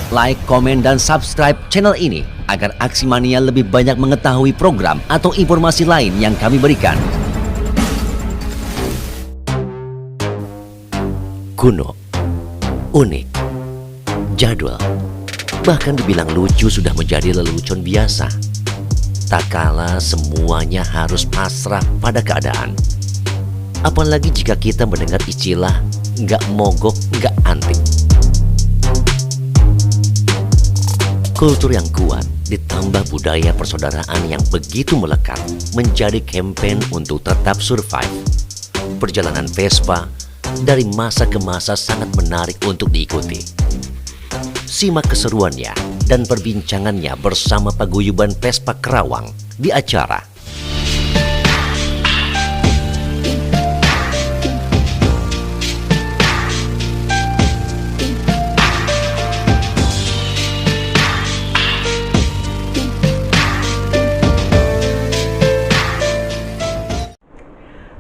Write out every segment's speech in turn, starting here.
like, komen, dan subscribe channel ini agar Aksi Mania lebih banyak mengetahui program atau informasi lain yang kami berikan. Kuno, unik, jadul, bahkan dibilang lucu sudah menjadi lelucon biasa. Tak kala semuanya harus pasrah pada keadaan. Apalagi jika kita mendengar istilah nggak mogok, nggak antik. Kultur yang kuat ditambah budaya persaudaraan yang begitu melekat menjadi campaign untuk tetap survive. Perjalanan Vespa dari masa ke masa sangat menarik untuk diikuti. Simak keseruannya dan perbincangannya bersama Paguyuban Vespa Karawang di acara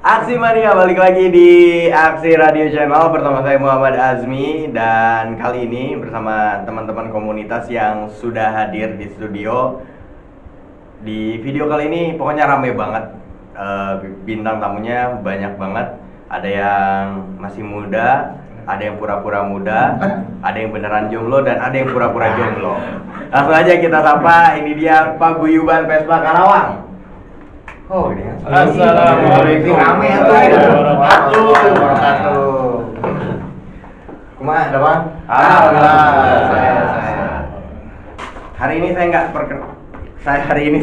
Aksi Mania, balik lagi di Aksi Radio Channel bersama saya Muhammad Azmi. Dan kali ini bersama teman-teman komunitas yang sudah hadir di studio. Di video kali ini pokoknya rame banget, bintang tamunya banyak banget. Ada yang masih muda, ada yang pura-pura muda, ada yang beneran jomblo, dan ada yang pura-pura jomblo. Langsung aja kita sapa, ini dia Paguyuban Vespa Karawang. Oh, ini. Assalamualaikum. Rame ya tuh. Kumaha, ada Bang? Alhamdulillah. Hari ini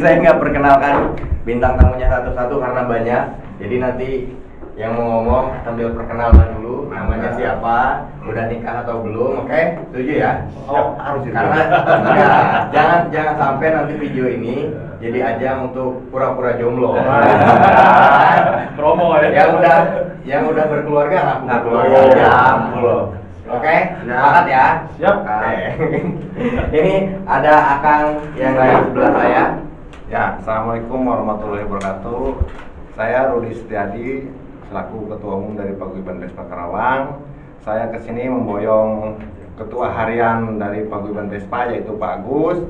saya nggak perkenalkan bintang tamunya satu-satu karena banyak. Jadi nanti yang mau ngomong sambil perkenalan dulu, namanya siapa, udah nikah atau belum, oke? Setuju ya? Oh, harus. Karena ya, jangan sampai nanti video ini jadi ajang untuk pura-pura jomblo. Promo ya. Yang udah berkeluarga ngaku berkeluarga aja. Oke? Semangat ya. Siap. Ini ada Akang yang di sebelah saya. Ya, Assalamualaikum warahmatullahi wabarakatuh. Saya Rudi Setiadi, selaku Ketua Umum dari Paguyuban Vespa Karawang. Saya kesini memboyong Ketua Harian dari Paguyuban Vespa, yaitu Pak Agus.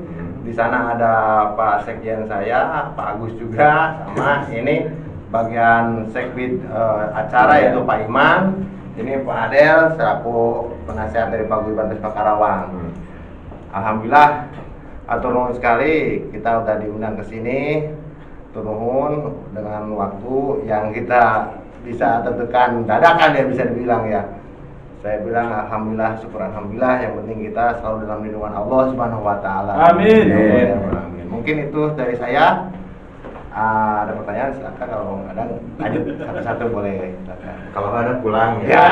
Di sana ada Pak Sekjen saya, Pak Agus juga, sama ini bagian sekbid acara yaitu Pak Iman. Ini Pak Adel selaku penasihat dari Paguyuban Vespa Karawang. Alhamdulillah, atur nuhun sekali kita udah diundang ke sini. Atur nuhun dengan waktu yang kita bisa tentukan dadakan ya, bisa dibilang ya. Saya bilang alhamdulillah, syukur alhamdulillah. Yang penting kita selalu dalam lindungan Allah Subhanahu wa taala. Amin. Ya, amin. Mungkin itu dari saya. Ada pertanyaan silakan, kalau nggak ada lanjut satu-satu boleh. Silakan. Kalau nggak ada pulang ya. Ya,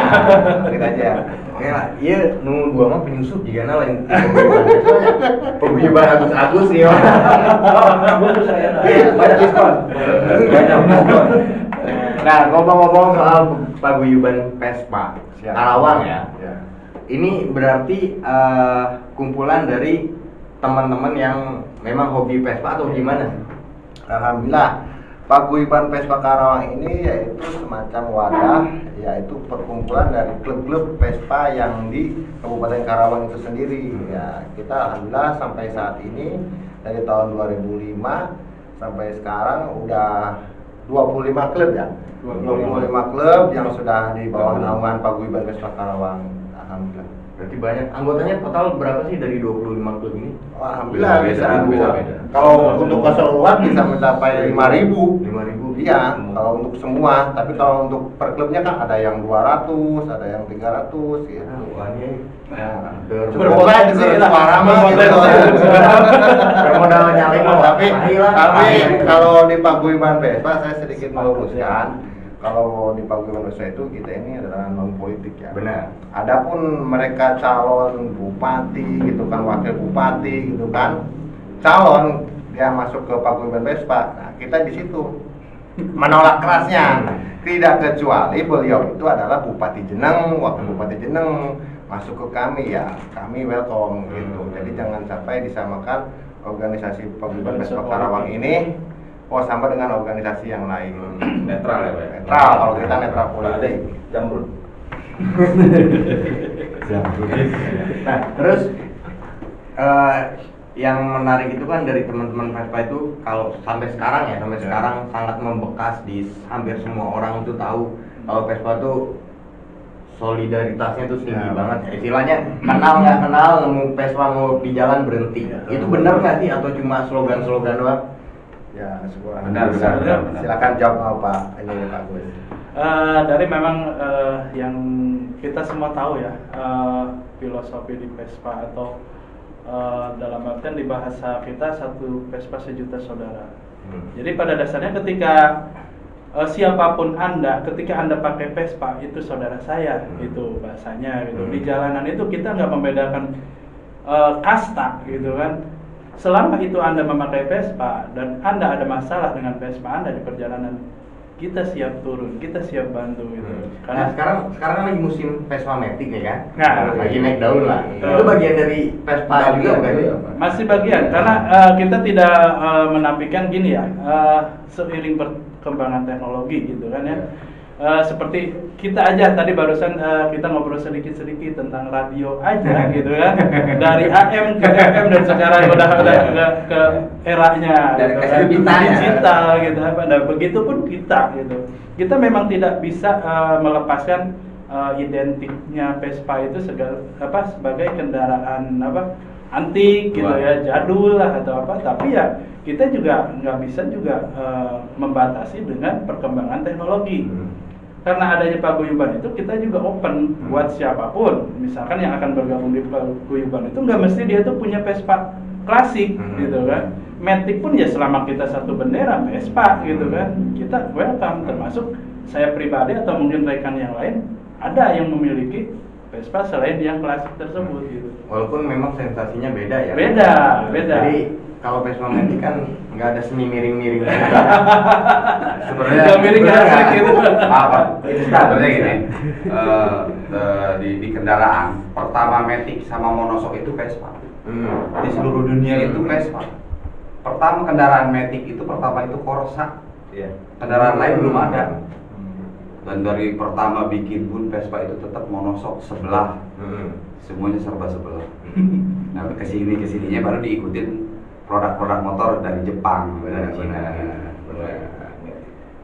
kita aja. Oke lah, iya nunggu gua mah penyusup juga lain. Paguyuban Agus ya. Banyak diskon. Nah, ngomong-ngomong soal Paguyuban Vespa Karawang ya. Ini berarti kumpulan dari teman-teman yang memang hobi Vespa atau gimana? Alhamdulillah, Paguyuban Vespa Karawang ini yaitu semacam wadah, yaitu perkumpulan dari klub-klub Vespa yang di Kabupaten Karawang itu sendiri. Ya, kita alhamdulillah sampai saat ini dari tahun 2005 sampai sekarang udah 25 klub ya. 25 klub yang sudah di bawah naungan Paguyuban Vespa Karawang. Alhamdulillah. Berarti banyak. Anggotanya total berapa sih dari 25 klub ini? Alhamdulillah bisa. Beda. Kalau untuk keseluruhan bisa mencapai 5.000. 5.000. Iya, kalau untuk semua. Tapi kalau untuk per klubnya kan ada yang 200, ada yang 300 gitu. Wah, ini Berpotensi suara mah bermodal nyali mah. Tapi kalau di Paguyuban Vespa saya sedikit meluruskan. Kalau di Paguyuban Vespa itu kita ini adalah non politik ya. Benar. Adapun mereka calon bupati gitu kan, wakil bupati gitu kan, calon dia masuk ke Paguyuban Vespa. Nah, kita di situ menolak kerasnya. Tidak kecuali beliau itu adalah Bupati Jeneng, wakil Bupati Jeneng, masuk ke kami ya, kami welcome gitu. Jadi jangan sampai disamakan organisasi Paguyuban Vespa Karawang ini sama dengan organisasi yang lain. Netral ya, Pak. Netral, kalau kita netral politik. Jamrud. Nah, terus yang menarik itu kan dari teman-teman Vespa itu kalau sampai sekarang sekarang sangat membekas di hampir semua orang itu tahu kalau Vespa tuh solidaritasnya tuh tinggi banget. Istilahnya kenal nggak kenal nemu Vespa mau di jalan berhenti. Itu benar nggak sih atau cuma slogan-slogan doang? Ya, sebuah Benar. Silakan jawab Pak. Ini Pak Gus. Dari memang yang kita semua tahu ya, filosofi di Vespa atau dalam artian di bahasa kita satu Vespa sejuta saudara. Jadi pada dasarnya ketika siapapun Anda, ketika Anda pakai Vespa itu saudara saya, itu bahasanya gitu. Di jalanan itu kita nggak membedakan kasta gitu kan. Selama itu Anda memakai Vespa dan Anda ada masalah dengan Vespa Anda di perjalanan, kita siap turun, kita siap bantu gitu. Karena sekarang lagi musim Vespa Matic ya kan? Nah, lagi naik daun lah. Itu bagian dari Vespa juga bukan sih? Masih bagian karena kita tidak menafikan gini ya, seiring perkembangan teknologi gitu kan ya. Seperti kita aja tadi barusan kita ngobrol sedikit-sedikit tentang radio aja gitu kan, dari AM ke FM dan sekarang udah ke eranya dari gitu kan, digital gitu apa. Nah begitupun kita gitu, kita memang tidak bisa melepaskan identiknya Vespa itu sebagai kendaraan antik gitu ya, jadul lah atau apa, tapi ya kita juga nggak bisa juga membatasi dengan perkembangan teknologi. Karena adanya paguyuban itu kita juga open buat siapapun, misalkan yang akan bergabung di paguyuban itu nggak mesti dia tuh punya Vespa klasik gitu kan. Matic pun ya selama kita satu bendera Vespa gitu kan, kita welcome. Termasuk saya pribadi atau mungkin rekan yang lain ada yang memiliki Vespa selain yang klasik tersebut gitu. Walaupun memang sensasinya beda ya. Beda. Jadi kalau Vespa Matic kan nggak ada seni miring-miring. Sebenarnya Nggak miring asik gitu. Apa? Sebenarnya gini, di kendaraan pertama Matic sama monoshock itu Vespa. Di seluruh dunia itu Vespa. Pertama kendaraan Matic itu pertama itu Corsa. Kendaraan lain belum ada. Dan dari pertama bikin pun Vespa itu tetap monoshock sebelah. Semuanya serba sebelah. Nah kesininya baru diikutin produk-produk motor dari Jepang, dari Cina.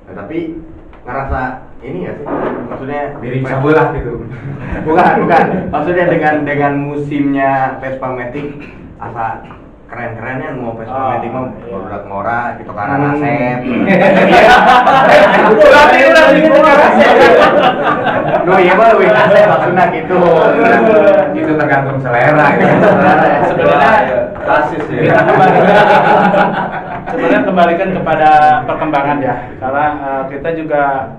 Nah, tapi ngerasa ini nggak sih? Maksudnya Miring sebelah gitu. bukan. Maksudnya dengan musimnya Vespa Matic asa keren-kerennya mau Vespa Matic mau produk Mora gitu karena Asep. No iya mah wih Asep maksudnya gitu. Itu tergantung selera gitu. Sebenarnya basis ya. Sebenarnya kembalikan kepada perkembangan ya, karena kita juga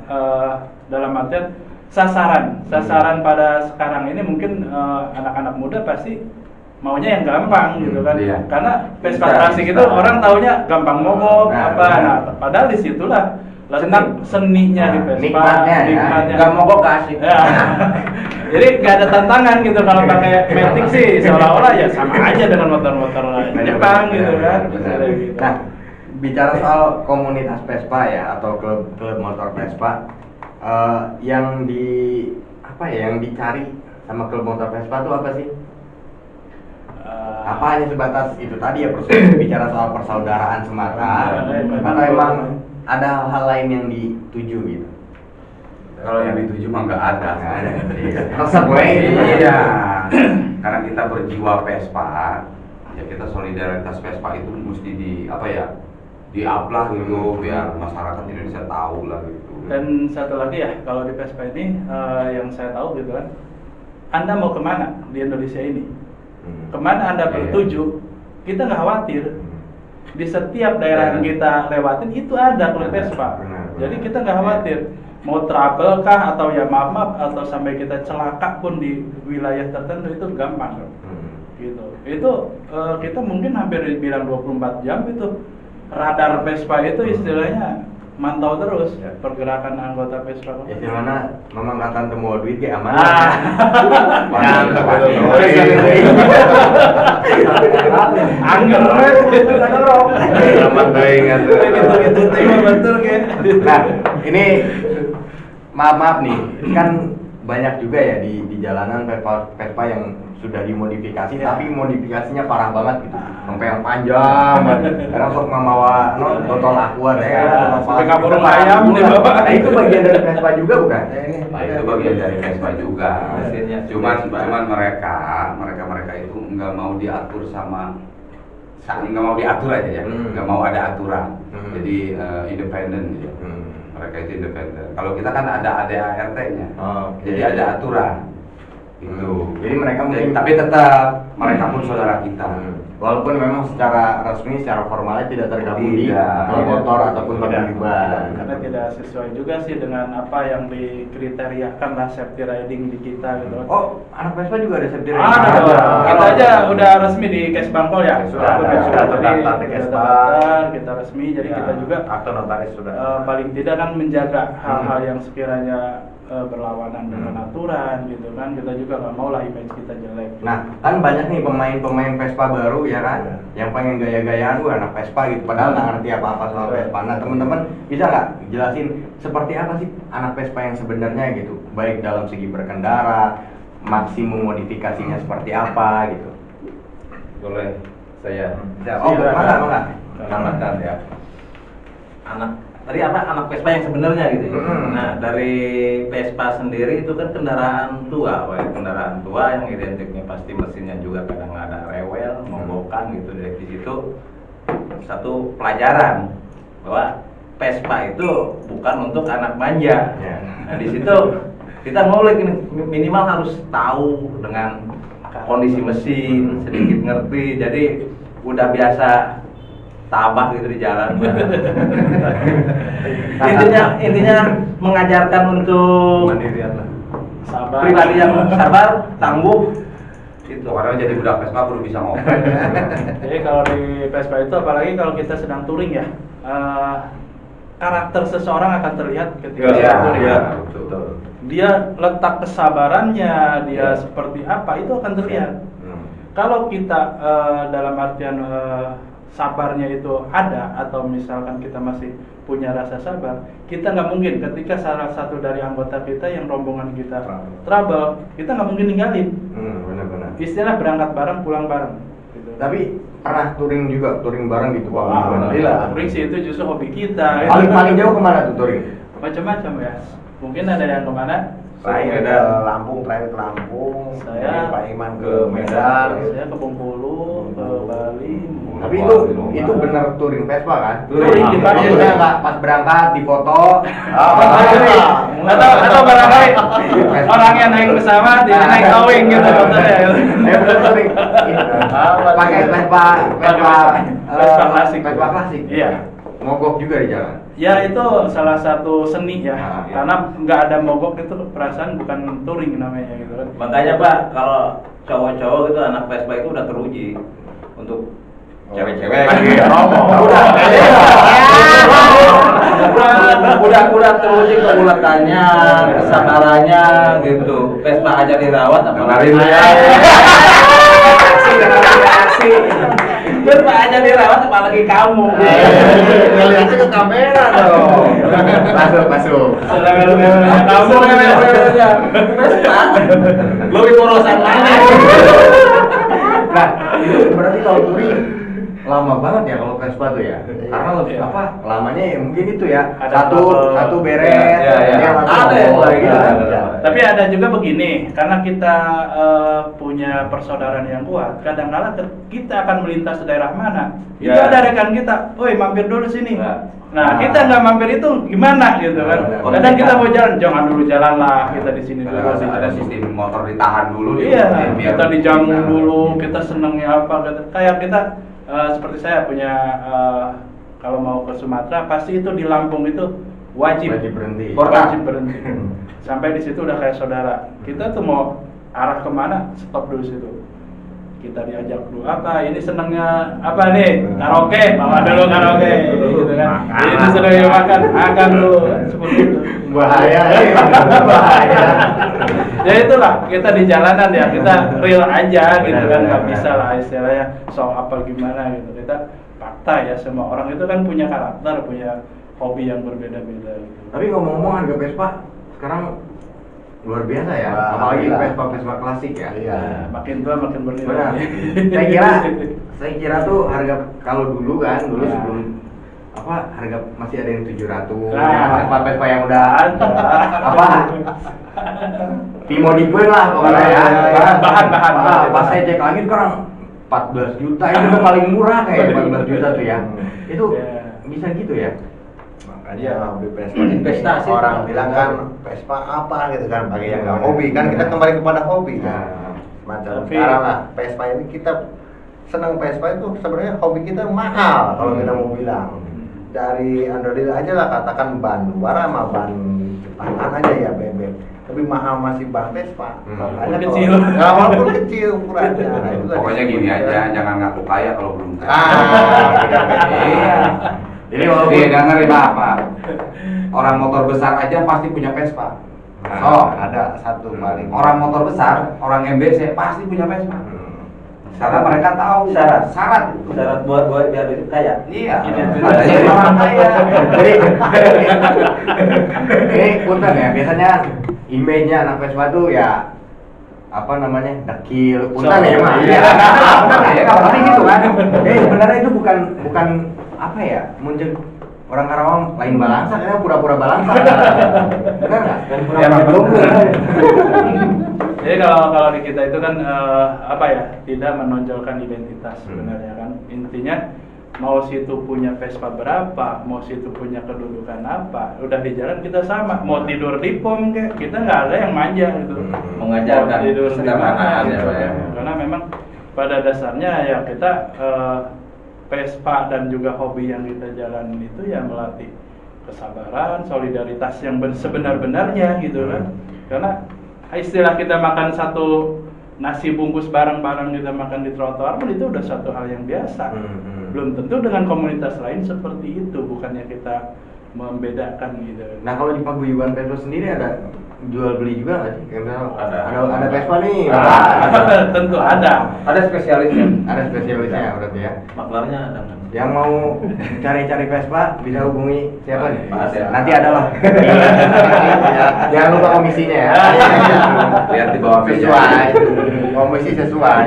dalam artian sasaran pada sekarang ini mungkin anak-anak muda pasti maunya yang gampang gitu kan. Iya. Karena Vespa klasik itu orang taunya gampang mogok padahal disitulah seninya di Vespa, nikmatnya. Nggak mogok asik. Ya. Jadi nggak ada tantangan gitu kalau pakai Matic sih, seolah-olah ya sama aja dengan motor-motor Jepang gitu kan. Nah, bicara soal komunitas Vespa ya atau klub motor Vespa, yang dicari sama klub motor Vespa itu apa sih? Apa hanya sebatas itu tadi ya, bicara soal persaudaraan semata, atau emang ada hal lain yang dituju gitu? Kalau yang dituju mah nggak ada. Resep gue. Iya. Karena kita berjiwa Vespa, ya kita solidaritas Vespa itu mesti di-up-lah gitu biar masyarakat Indonesia tahu lah gitu. Dan satu lagi ya, kalau di Vespa ini yang saya tahu gitu kan, Anda mau kemana di Indonesia ini? Kemana Anda bertuju, kita nggak khawatir. Di setiap daerah yang kita lewatin itu ada klub Vespa. Jadi kita nggak khawatir. Mau trouble kah atau ya maaf atau sampai kita celaka pun di wilayah tertentu itu gampang gitu. Itu kita mungkin hampir bilang 24 jam itu radar Vespa itu istilahnya mantau terus pergerakan anggota Vespa. Istilahnya memang kata temu duit kayak aman. Angger Aman teuing atuh. gitu betul kayak. Nah, ini maaf nih, kan banyak juga ya di jalanan Vespa yang sudah dimodifikasi, Iya. tapi modifikasinya parah banget gitu, sampai yang panjang banget. Karena untuk membawa botol aqua Sampai kabur ayam nih, Bapak. Nah, itu bagian dari Vespa juga bukan? Nah, itu bagian dari Vespa juga. Mesinnya. Cuman mereka itu nggak mau diatur nggak mau diatur aja ya, nggak mau ada aturan. Jadi independen ya. Mereka itu independen. Kalau kita kan ada ADART-nya. Oke. Jadi ada aturan. Itu. Jadi mereka mungkin Tapi tetap mereka pun saudara kita. walaupun memang secara resmi, secara formalnya tidak tergabung di Tidak. motor ataupun Tidak. paguyuban. Karena tidak sesuai juga sih dengan apa yang dikriteriakan lah safety riding di kita gitu. Oh, anak Vespa juga ada safety Ada riding? dong. Kita aja udah resmi di Kesbangpol ya. Sudah ada, Jadi, sudah terdaftar di sudah Kesbang. terdaftar, kita resmi. Jadi Ya, kita juga akte notaris sudah. paling tidak kan menjaga hal-hal yang sekiranya berlawanan dengan aturan gitu kan. Kita juga nggak mau lah image kita jelek. Nah, kan banyak nih pemain Vespa baru ya kan, yang pengen gaya-gayaan, anak Vespa gitu, padahal nggak ngerti apa-apa soal Vespa. Nah, teman-teman bisa nggak jelasin seperti apa sih anak Vespa yang sebenarnya gitu, baik dalam segi berkendara, maksimum modifikasinya seperti apa gitu. Boleh saya. Oh, mana? Menambahkan ya. Tadi anak Vespa yang sebenarnya gitu ya. Nah, dari Vespa sendiri itu kan kendaraan tua, Pak. Kendaraan tua yang identiknya pasti mesinnya juga kadang ada rewel, mogokan gitu. Dari situ satu pelajaran bahwa Vespa itu bukan untuk anak manja. Ya. Nah, di situ kita ngulik ini minimal harus tahu dengan kondisi mesin, sedikit ngerti. Jadi udah biasa tabah gitu di jalan. intinya mengajarkan untuk Mandirian lah. Sabar. pribadi yang sabar, tangguh. Itu Orang jadi budak Vespa perlu bisa ngomong. Jadi kalau di Vespa itu apalagi kalau kita sedang touring ya, karakter seseorang akan terlihat ketika sedang touring. betul. Dia letak kesabarannya, dia seperti apa itu akan terlihat. Kalau kita dalam artian sabarnya itu ada atau misalkan kita masih punya rasa sabar, kita nggak mungkin ketika salah satu dari anggota kita yang rombongan kita trouble, kita nggak mungkin ninggalin. Benar-benar. Istilah berangkat bareng pulang bareng. Gitu. Tapi pernah touring juga, touring bareng gitu, Pak. Alhamdulillah. Touring sih itu justru hobi kita. Paling jauh kemana tuh touring? Macam-macam ya. Mungkin ada yang kemana? Terakhir ke Lampung, Saya Pak Iman ke Medan. Saya ke Bengkulu, ke Bali. Tapi itu benar touring Vespa kan? Touring di Bali. Maksudnya nggak pas berangkat dipoto. Atau barangkali orang yang naik pesawat dia naik towing gitu maksudnya. Touring. Pakai Vespa klasik. Vespa klasik. Iya. Mogok juga di jalan. Ya itu salah satu seni ya. Ah, iya. Karena nggak ada mogok itu perasaan bukan touring namanya gitu kan. Makanya Pak, kalau cowok-cowok gitu anak Vespa itu udah teruji untuk cewek-cewek. Udah teruji kebulatannya, kesabarannya gitu. Vespa aja dirawat apalagi Vespa aja dirawat apalagi kamu. Ngeliatnya ke kamera dong. Masuk. Kamu Vespa lebih porosan mana? Nah, itu berarti kalau touring lama banget ya kalau Vespa tuh ya. Karena lebih Iya. apa? Lamanya ya mungkin itu ya. Ada Satu trouble. beres. Iya. dia langsung Ada yang ngomong lagi, gitu kan. ada. Tapi ada juga begini, karena kita punya persaudaraan yang kuat, kadang-kadang kita akan melintas ke daerah mana, itu Ya. ada rekan kita, woi mampir dulu sini. Ya. Nah, kita nggak mampir itu gimana gitu kan? Benar. Kadang kita mau jalan, jangan dulu jalan lah, kita di sini dulu. Ada sistem motor ditahan dulu. Iya, biar- kita dijamu dulu, kita senengnya apa, kayak kita seperti saya punya kalau mau ke Sumatera pasti itu di Lampung itu wajib berhenti. wajib berhenti. Sampai di situ udah kayak saudara. Kita tuh mau arah kemana, stop dulu situ. Kita diajak dulu apa, ini senengnya apa nih, karaoke, bawa dulu karaoke, gitu kan. Ini senengnya makan dulu, seperti itu. Bahaya. Ya itulah, kita di jalanan ya, kita real aja gitu kan, nggak bisa lah istilahnya so apa gimana gitu. Kita fakta ya, semua orang itu kan punya karakter, punya hobi yang berbeda-beda gitu. Tapi ngomong-ngomong harga Vespa sekarang Luar biasa ya, Wah, apalagi gila. Vespa klasik ya. Iya. Nah, makin tua makin bernilai. Benar. saya kira tuh harga kalau dulu kan, dulu Ya. sebelum apa harga masih ada yang 700. Nah. Vespa yang udah Ada. apa? Dimodifin lah pokoknya ya. Bahan. Pas saya cek lagi sekarang 14 juta itu udah paling murah kayak 14 juta tuh ya. Itu Ya. bisa gitu ya. Makanya hobi Vespa Investasi. orang bilang kan Vespa apa gitu kan bagi yang nggak hobi kan kita kembali kepada hobi kan. Nah, Macam Tapi- sekarang lah Vespa ini kita senang Vespa itu sebenarnya hobi kita mahal kalau kita mau bilang. Dari Android aja lah katakan ban luar sama ban Jepangan aja ya bebek. Lebih mahal masih ban Vespa. Makanya Walaupun kalau- kecil. Ya, walaupun kecil ukurannya. Nah, itu tadi Pokoknya gini sebutnya. aja, jangan ngaku kaya kalau belum kaya. Iya. Jadi walaupun Nih, dengerin apa? Orang motor besar aja pasti punya Vespa. Oh, ada satu paling. Orang motor besar, orang MBC pasti punya Vespa. Hmm. Karena mereka tahu syarat itu. Syarat buat biar hidup kaya. Iya. Identitas. Ada jadi orang kaya. Jadi ini punten ya, biasanya image-nya anak Vespa tuh ya apa namanya dekil, punten ya mah. Iya. Ya kalau pasti gitu kan. Sebenarnya itu bukan apa ya muncul orang Karawang lain balangsa karena pura-pura balangsa. Benar nggak? Ya, belum. Jadi kalau di kita itu kan apa ya, tidak menonjolkan identitas sebenarnya kan. Intinya mau situ punya Vespa berapa, mau situ punya kedudukan apa, udah di jalan kita sama. Mau tidur di pom kayak kita nggak ada yang manja gitu. Mengajarkan Mau tidur di kesederhanaan mana, ya, gitu. Pak, ya. Karena memang pada dasarnya ya kita Vespa dan juga hobi yang kita jalanin itu ya melatih kesabaran, solidaritas yang sebenar-benarnya gitu kan. Karena istilah kita makan satu nasi bungkus bareng-bareng kita makan di trotoar pun itu udah satu hal yang biasa. Belum tentu dengan komunitas lain seperti itu, bukannya kita membedakan gitu. Nah kalau di paguyuban Vespa sendiri ada jual beli juga nggak sih? Kayak misalnya ada Vespa nih. Tentu ada. Ada spesialisnya. Ada spesialisnya berarti ya. Maklarnya ada nggak? Yang mau cari-cari Vespa bisa hubungi siapa nih? Pak Ade. Nanti ada lah. Jangan lupa komisinya ya. Lihat di bawah meja. Sesuai. Komisi sesuai.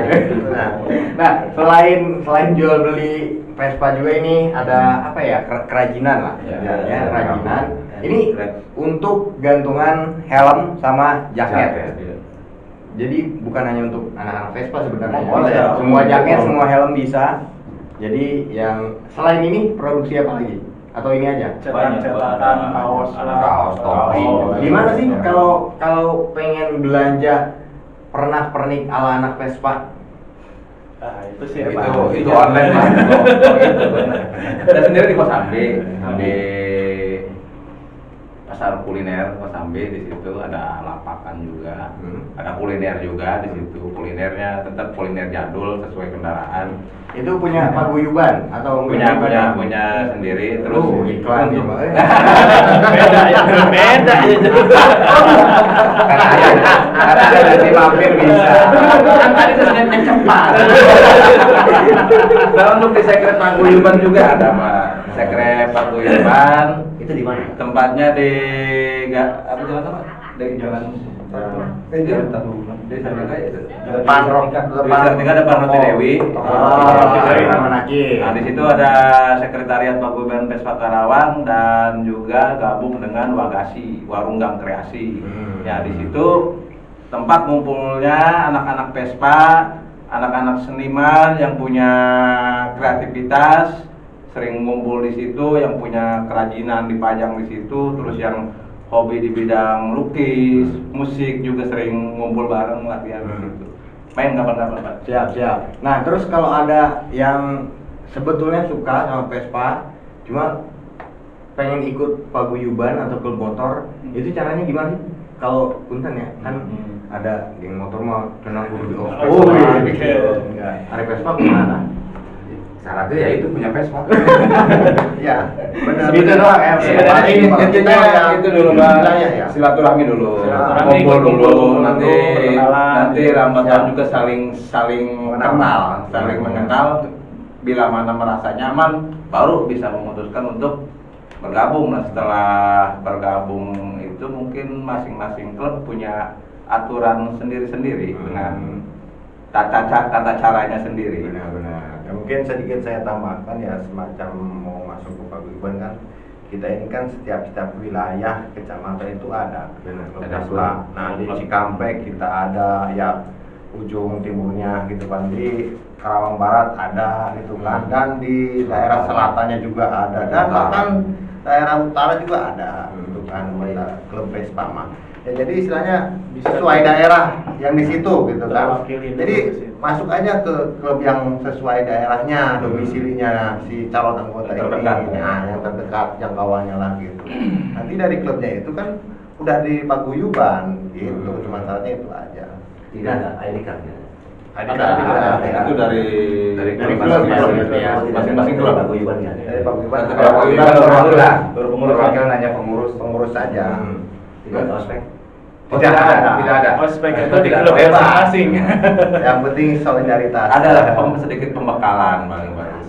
Nah, selain jual beli Vespa juga ini ada apa ya? Kerajinan lah. Ya, Kerajinan. ya. Ini untuk gantungan helm sama jaket. Jadi bukan hanya untuk anak-anak Vespa sebenarnya. Oh, boleh. Semua jaket, semua helm bisa. Jadi yang selain ini produksi apa lagi? Atau ini aja? Cetak-cetakan kaos lah. Kaos, topi. Gimana sih kalau pengen belanja pernak-pernik ala anak Vespa? Nah, itu sih Itu online lah. Kita sendiri di Kosambi, di pasar kuliner Kosambi, di situ ada lapakan juga, ada kuliner juga di situ. Kulinernya tetap kuliner jadul sesuai kendaraan. Itu punya paguyuban atau Punya sendiri. Terus iklan ya, Pak. beda ya. Karena ada nanti mampir bisa. Kan tadi sebenarnya cepat. Nah untuk di sekret paguyuban juga ada Pak. Sekret paguyuban Itu di mana? tempatnya di apa jalan apa? Di jalan di Sartika itu. Depan Di Sartika depan Roti Dewi. Taman Aki. Nah di situ ada sekretariat paguyuban Vespa Karawang dan juga gabung dengan Wagasi Warung Gang Kreasi. Ya di situ tempat ngumpulnya anak-anak Vespa, anak-anak seniman yang punya kreativitas sering ngumpul di situ, yang punya kerajinan dipajang di situ, terus yang hobi di bidang lukis, musik juga sering ngumpul bareng latihan di situ. Main kapan-kapan Pak. Siap. Nah, terus kalau ada yang sebetulnya suka sama Vespa, cuma pengen ikut paguyuban atau klub motor, itu caranya gimana sih? Kalau punten ya, kan ada geng motor mah tenang dulu di Oh, iya. Ada Vespa gimana? Syaratnya ya itu punya Vespa. Iya, benar. Gitu doang ya. Sebenarnya Intinya itu dulu Pak, ya. silaturahmi dulu, Silaturahmi, kumpul dulu, kumpul nanti dulu, perkenalan. lambat Ya. laun juga saling mengenal, saling mengenal. Bila mana merasa nyaman, baru bisa memutuskan untuk bergabung. Nah setelah bergabung itu mungkin masing-masing klub punya aturan sendiri-sendiri dengan tata caranya sendiri. Benar-benar. Ya, mungkin sedikit saya tambahkan ya, semacam mau masuk ke paguyuban kan, kita ini kan setiap wilayah kecamatan itu ada klub Ada Vespa. klub. Nah di Cikampek kita ada, ya ujung timurnya gitu kan, di Karawang Barat ada gitu kan, dan di daerah selatannya juga ada, dan bahkan daerah utara juga ada gitu kan, klub Vespa mah. Ya jadi istilahnya sesuai daerah yang di situ gitu kan. Terwakili dulu Jadi ke situ. masuk aja ke klub yang sesuai daerahnya, domisilinya si calon anggota Terdekat. ini, nah, yang terdekat jangkauannya lah gitu. Nanti dari klubnya itu kan udah di paguyuban gitu, cuma syaratnya itu aja. Tidak ada ID card-nya. Ada. Itu dari klub, masing-masing klub. Paguyuban kan. Dari paguyuban ke Kalau paguyuban baru pengurus perwakilan hanya pengurus saja. Tidak ada ospek. Tidak ada. Ospek itu di Tidak klub bebas. masing-masing. Yang penting solidaritas. Ada sedikit pembekalan paling bagus.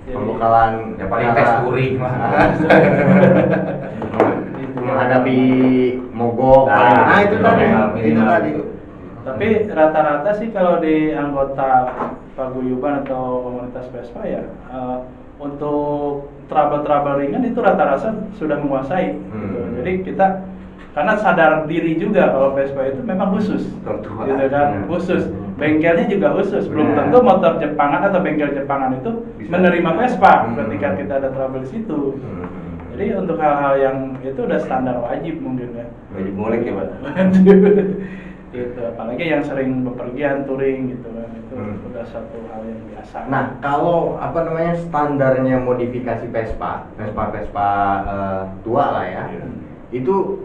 Pembekalan Ya paling tes touring lah. menghadapi mogok. Nah, Itu tadi. minimal. Itu tadi. Tapi rata-rata sih kalau di anggota paguyuban atau komunitas Vespa ya untuk trouble ringan itu rata-rata sudah menguasai. Gitu. Jadi kita karena sadar diri juga kalau Vespa itu memang khusus, Tertua. gitu kan, khusus. Bengkelnya juga khusus. Belum Benar. tentu motor Jepangan atau bengkel Jepangan itu Bisa. menerima Vespa ketika kita ada trouble di situ. Jadi untuk hal-hal yang itu udah standar wajib mungkin ya. Wajib ngulik ya, Pak. Gitu, apalagi yang sering bepergian touring gitu kan, itu udah satu hal yang biasa. Nah, kalau apa namanya standarnya modifikasi Vespa tua lah ya, itu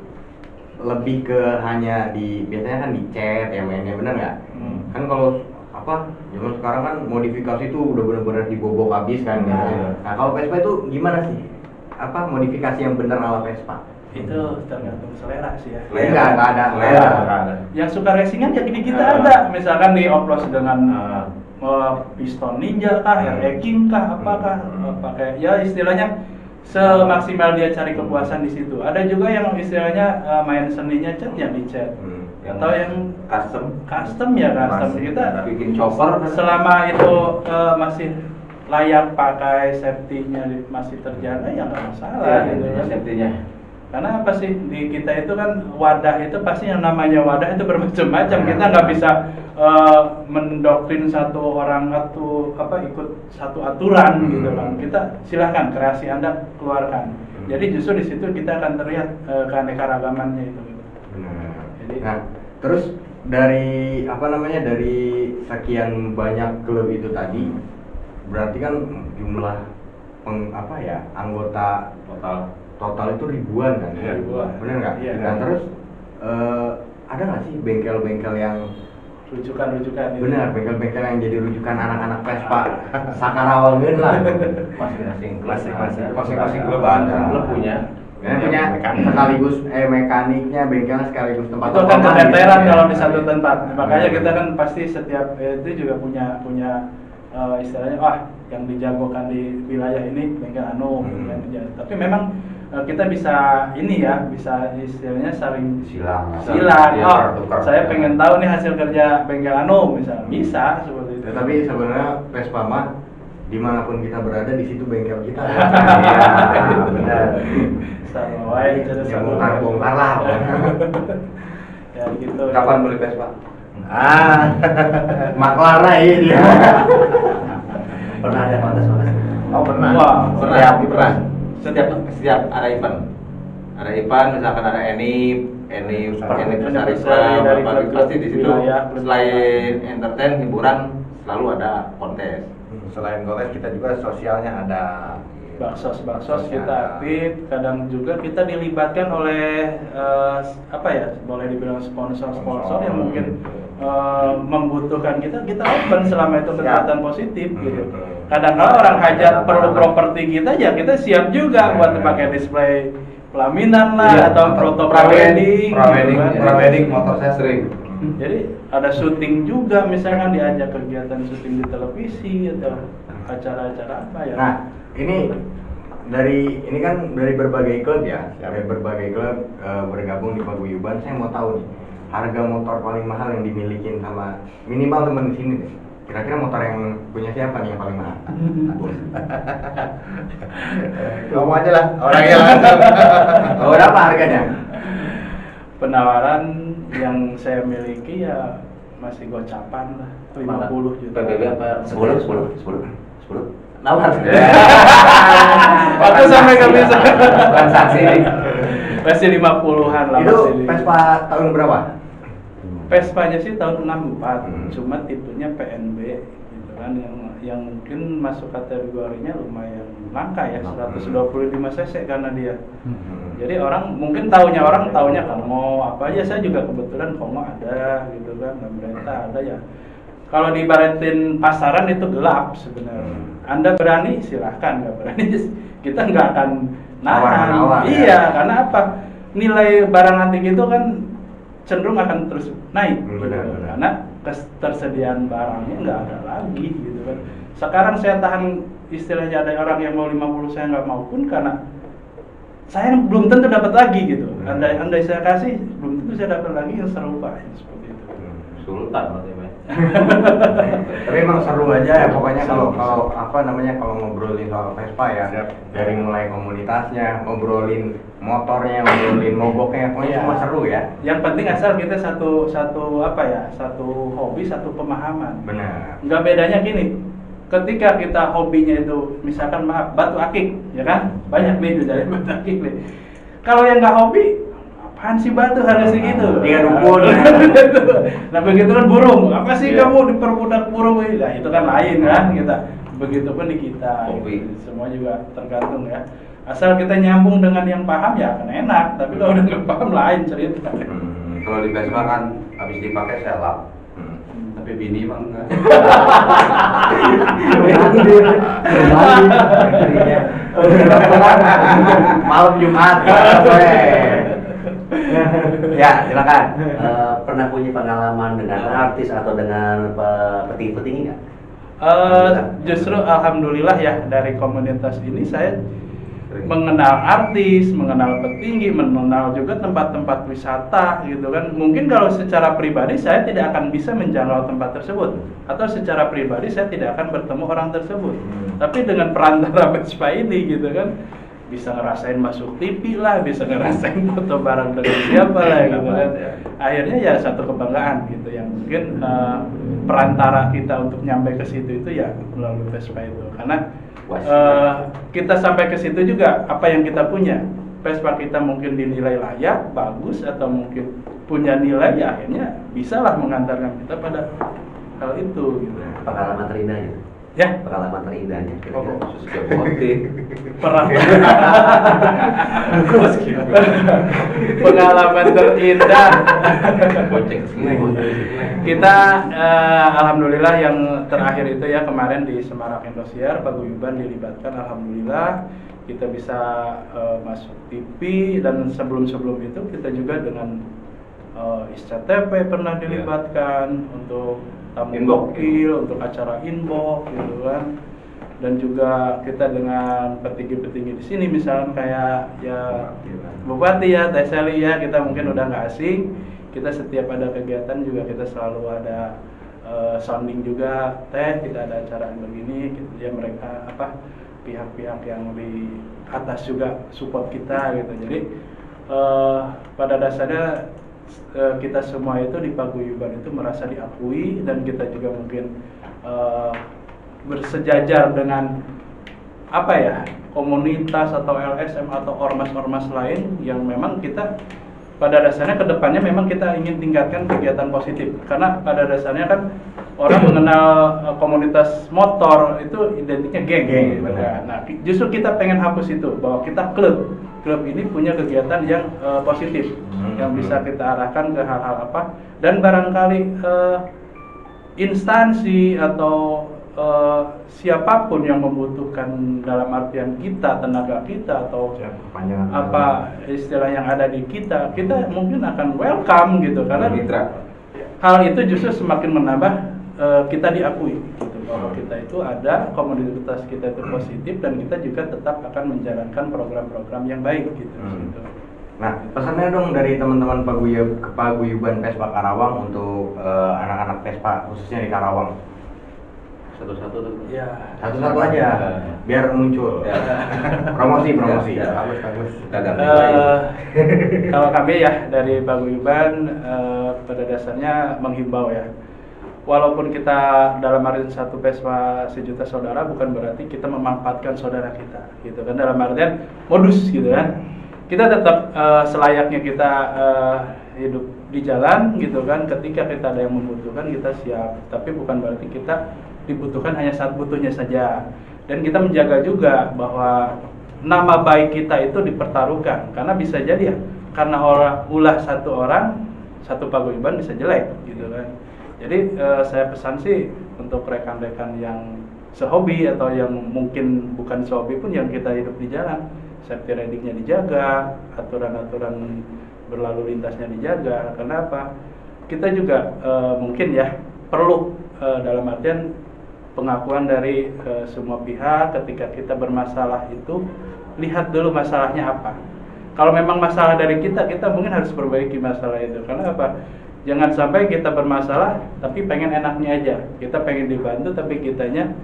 lebih ke hanya biasanya kan dicat ya mainnya, bener nggak? Kan kalau apa zaman sekarang kan modifikasi itu udah benar-benar dibobok habis kan. Nah kalau Vespa itu gimana sih? Apa modifikasi yang benar ala Vespa? Itu tergantung selera sih ya. Enggak ada. Yang suka racingan ya di kita ada, misalkan dioplos dengan piston ninja kah, air king kah, apakah pakai ya istilahnya semaksimal dia cari kepuasan di situ. Ada juga yang istilahnya main seninya cat yang dicat. Atau yang custom ya custom. Kita bikin chopper selama itu masih layak pakai, safety-nya masih terjaga ya nggak masalah gitu ya. safety-nya. Karena apa sih di kita itu kan wadah itu pasti yang namanya wadah itu bermacam-macam. Kita nggak bisa mendoktrin satu orang atau ikut satu aturan gitu kan. Kita silahkan kreasi Anda keluarkan. Jadi justru di situ kita akan terlihat keanekaragamannya itu. Jadi, Nah, terus dari dari sekian banyak klub itu tadi, berarti kan jumlah anggota total itu ribuan kan? Iya, ribuan. Bener nggak? Iya. Nah terus ada nggak sih bengkel-bengkel yang rujukan itu. benar, bengkel-bengkel yang jadi rujukan anak-anak Vespa sakarawangeun lah. Masing-masing klub punya. Punya sekaligus mekaniknya, bengkelnya sekaligus tempat Itu kan tongkrongan keteteran gitu ya. kalau di satu tempat. Makanya kita kan pasti setiap itu juga punya istilahnya yang dijagokan di wilayah ini bengkel anu. Tapi memang kita bisa bisa istilahnya saling silang. Iya, tukar. Saya pengen tahu nih hasil kerja bengkel anu misalnya. Bisa seperti itu. Tapi sebenarnya Vespa mah dimanapun kita berada di situ bengkel kita. Iya, benar. Sama wae terus Ya bongkar lah. Ya gitu. Kapan beli Vespa? Maklar ini dia. Pernah ada kontes. Oh pernah. Wah, Pernah. Setiap ada event. Ada event misalkan ada Enip besar dari klub-klub pasti di situ wilayah, klub selain entertain hiburan selalu ada kontes. Selain kontes kita juga sosialnya ada. baksos kita aktif, kadang juga kita dilibatkan oleh boleh dibilang sponsor yang mungkin membutuhkan kita open selama itu kelihatan positif gitu. Kadang-kala orang hajat perlu properti kita ya kita siap juga buat dipakai display pelaminan lah atau foto pre-wedding motor saya sering. Jadi ada syuting juga, misalkan diajak kegiatan syuting di televisi atau acara-acara apa ya. Nah, ini dari ini kan dari berbagai klub ya, dari berbagai klub bergabung di paguyuban. Saya mau tahu nih, harga motor paling mahal yang dimiliki sama minimal teman di sini deh. Kira-kira motor yang punya siapa nih yang paling mahal? Kamu aja lah, orangnya langsung. Oh, berapa harganya? Penawaran yang saya miliki ya masih gocapan lah, 50 juta. PBB apa? 10. Nawar. Aku sampai nggak bisa. Transaksi. Masih 50-an lah. Itu masih. Vespa tahun berapa? Vespanya sih tahun 64, Hmm. cuma tipenya PNB gitu kan, yang mungkin masuk kategorinya lumayan langka ya, 125 cc karena dia. Jadi orang mungkin taunya Kongo apa aja, saya juga kebetulan Kongo ada gitu kan, Lambretta ada ya. Kalau diibaratin pasaran itu gelap sebenarnya. Anda berani silahkan, nggak berani kita nggak akan nahan. Nawar-nawar, Iya, karena apa? Nilai barang antik itu kan cenderung akan terus naik, Benar. karena ketersediaan barangnya nggak ada lagi gitu kan. Sekarang saya tahan, istilahnya ada orang yang mau 50 saya nggak mau pun karena saya belum tentu dapat lagi gitu. Andai saya kasih, belum tentu saya dapat lagi yang serupa seperti itu. Sultan berarti, Mas. Tapi emang seru aja ya pokoknya Seru. kalau ngobrolin soal Vespa ya. Dari mulai komunitasnya, ngobrolin motornya, ngobrolin mogoknya, pokoknya Iya. semua seru ya. Yang penting asal kita satu hobi, satu pemahaman. Benar. Nggak bedanya gini, ketika kita hobinya itu misalkan batu akik, ya kan, banyak nih dari batu akik nih. Kalau yang nggak hobi, apaan sih batu harga segitu? Tiga dukun. Nah begitu kan burung, apa sih Iya. kamu diperbudak burung? Nah itu kan lain kan kita. Begitupun di kita, Hobi. gitu. Semua juga tergantung ya. Asal kita nyambung dengan yang paham ya akan enak. Tapi kalau udah nggak paham lain cerita. Kalau di Vespa kan habis dipakai selap. Tapi bini mah enggak. Malam Jumat. Ya, silakan. Pernah punya pengalaman dengan artis atau dengan petinggi nggak? Justru alhamdulillah ya, dari komunitas ini saya mengenal artis, mengenal petinggi, mengenal juga tempat-tempat wisata gitu kan. Mungkin kalau secara pribadi saya tidak akan bisa menjangkau tempat tersebut, atau secara pribadi saya tidak akan bertemu orang tersebut. Tapi dengan perantara Vespa ini gitu kan, bisa ngerasain masuk TV lah, bisa ngerasain foto bareng dengan siapa lah gitu kan. Akhirnya ya satu kebanggaan gitu, yang mungkin perantara kita untuk nyampe ke situ itu ya melalui Vespa itu. Karena kita sampai ke situ juga apa yang kita punya. Vespa kita mungkin dinilai layak, bagus, atau mungkin punya nilai, ya akhirnya bisalah mengantarkan kita pada hal itu gitu. Pengalaman terindahnya? Ya, Pengalaman terindahnya kira-kira? Suzuki Apotik. Pengalaman terindah. Goceng Kita alhamdulillah yang terakhir itu ya kemarin di Semarang Indosiar, paguyuban dilibatkan, alhamdulillah kita bisa masuk TV, dan sebelum itu kita juga dengan ISCTP pernah dilibatkan untuk tamu gokil, untuk acara inbox gitu kan. Dan juga kita dengan petinggi-petinggi di sini, misalnya kayak ya Bupati ya, Teh Seli ya, kita mungkin udah nggak asing. Kita setiap ada kegiatan juga kita selalu ada sounding juga, Teh kita ada acara begini, gitu ya, mereka pihak-pihak yang di atas juga support kita gitu. Jadi pada dasarnya kita semua itu di paguyuban itu merasa diakui, dan kita juga mungkin bersejajar dengan komunitas atau LSM atau ormas-ormas lain yang memang kita pada dasarnya kedepannya memang kita ingin tingkatkan kegiatan positif, karena pada dasarnya kan orang mengenal komunitas motor itu identiknya geng. Nah justru kita pengen hapus itu, bahwa kita klub ini punya kegiatan yang positif, yang bisa kita arahkan ke hal-hal dan barangkali instansi atau siapapun yang membutuhkan, dalam artian kita, tenaga kita atau istilah yang ada di kita mungkin akan welcome gitu, karena hal itu justru semakin menambah kita diakui gitu, bahwa kita itu ada, komunitas kita itu positif, dan kita juga tetap akan menjalankan program-program yang baik gitu. Gitu. Nah, pesannya dong dari teman-teman Paguyuban Vespa Karawang untuk anak-anak Vespa khususnya di Karawang. Satu-satu tuh. Ya. Satu-satu aja, biar muncul. Promosi. Ya, bagus. Kita ganti lagi. Kalau kami ya dari Paguyuban pada dasarnya menghimbau ya. Walaupun kita dalam artian satu Vespa sejuta saudara, bukan berarti kita memanfaatkan saudara kita, gitu kan, dalam artian modus gitu kan. Kita tetap selayaknya kita hidup di jalan gitu kan. Ketika kita ada yang membutuhkan, kita siap. Tapi bukan berarti kita dibutuhkan hanya saat butuhnya saja. Dan kita menjaga juga bahwa nama baik kita itu dipertaruhkan, karena bisa jadi ya, karena ulah satu orang, satu paguyuban bisa jelek gitu kan. Jadi saya pesan sih untuk rekan-rekan yang sehobi atau yang mungkin bukan sehobi pun, yang kita hidup di jalan, safety riding-nya dijaga, aturan-aturan berlalu lintasnya dijaga. Karena apa? Kita juga mungkin ya perlu dalam artian pengakuan dari semua pihak. Ketika kita bermasalah itu, lihat dulu masalahnya apa. Kalau memang masalah dari kita mungkin harus perbaiki masalah itu. Karena apa? Jangan sampai kita bermasalah tapi pengen enaknya aja. Kita pengen dibantu tapi kitanya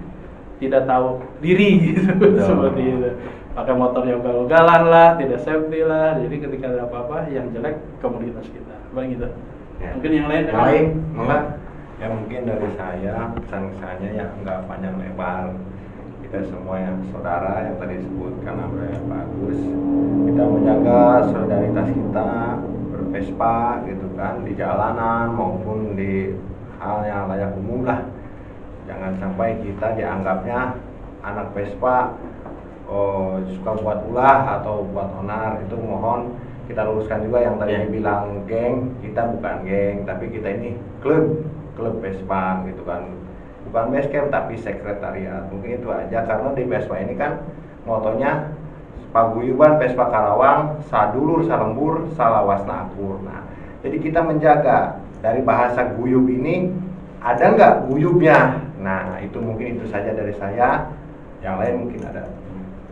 tidak tahu diri gitu. Seperti itu. Pakai motor yang ugal-ugalan lah, tidak safety lah. Jadi ketika ada apa-apa yang jelek komunitas kita. Paling gitu. Ya. Mungkin yang lain Yang lain, enggak? Ya mungkin dari saya pesan-pesannya ya nggak panjang lebar. Kita semua yang saudara yang tadi disebutkan oleh Pak Agus, kita menjaga solidaritas kita bervespa gitu kan, di jalanan maupun di hal yang layak umum lah. Jangan sampai kita dianggapnya anak Vespa suka buat ulah atau buat onar. Itu mohon kita luruskan juga yang tadi dibilang geng. Kita bukan geng, tapi kita ini klub Vespa gitu kan, bukan base camp tapi sekretariat. Mungkin itu aja, karena di Vespa ini kan motonya Paguyuban Vespa Karawang, sadulur salembur salawasna akur. Nah, jadi kita menjaga dari bahasa guyub ini, ada nggak guyubnya. Nah, itu mungkin itu saja dari saya. Yang lain mungkin ada.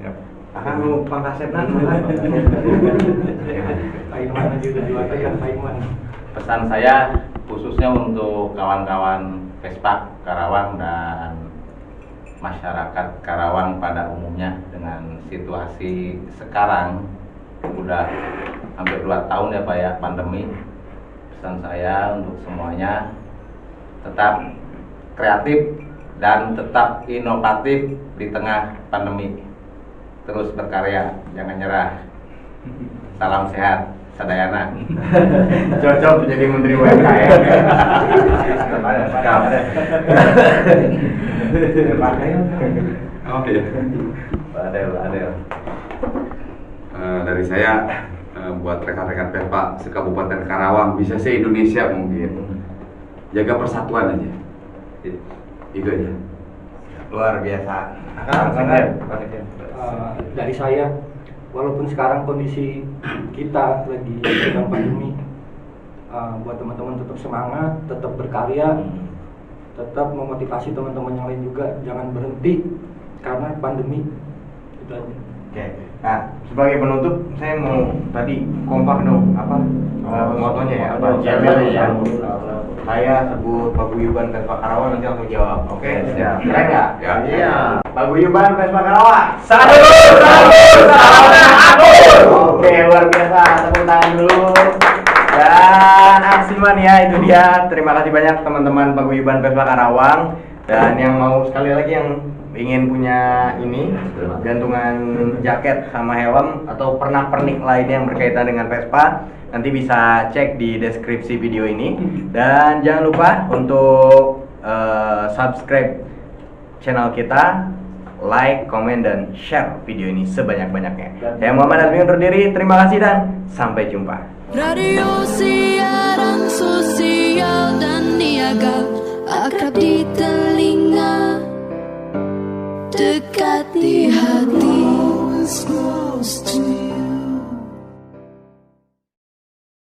Ya. Akan pangkasetna. Pesan saya khususnya untuk kawan-kawan Vespa Karawang dan masyarakat Karawang pada umumnya, dengan situasi sekarang udah hampir 2 tahun ya Pak ya pandemi. Pesan saya untuk semuanya tetap kreatif dan tetap inovatif di tengah pandemi. Terus berkarya, jangan nyerah. Salam sehat, sadayana. Cocok jadi menteri UMKM. Oke. Adel. Dari saya buat rekan-rekan Vespa se-Kabupaten Karawang, bisa se-Indonesia mungkin, jaga persatuan aja. Itu aja. Luar biasa. Dari saya, walaupun sekarang kondisi kita lagi sedang pandemi, buat teman-teman tetap semangat, tetap berkarya, tetap memotivasi teman-teman yang lain juga, jangan berhenti karena pandemi. Itu aja. Oke. Nah, sebagai penutup saya mau tadi kompak dong motonya ya, apa? Ya. Saya sebut Paguyuban Vespa Karawang, nanti langsung jawab. Oke? Siap. Keren nggak? Ya. Iya. Paguyuban Vespa Karawang. Sadulur salawasna akur. Oke, luar biasa. Tepuk tangan dulu. Dan aksi mania itu dia. Terima kasih banyak teman-teman Paguyuban Vespa Karawang. Dan yang mau sekali lagi yang ingin punya ini gantungan jaket sama helm atau pernak-pernik lainnya yang berkaitan dengan Vespa, nanti bisa cek di deskripsi video ini. Dan jangan lupa untuk subscribe channel kita, like, komen, dan share video ini sebanyak-banyaknya. Saya Muhammad Azmi undur diri, terima kasih dan sampai jumpa. Radio siaran sosial dan niaga, akrab di telinga, dekat di hati.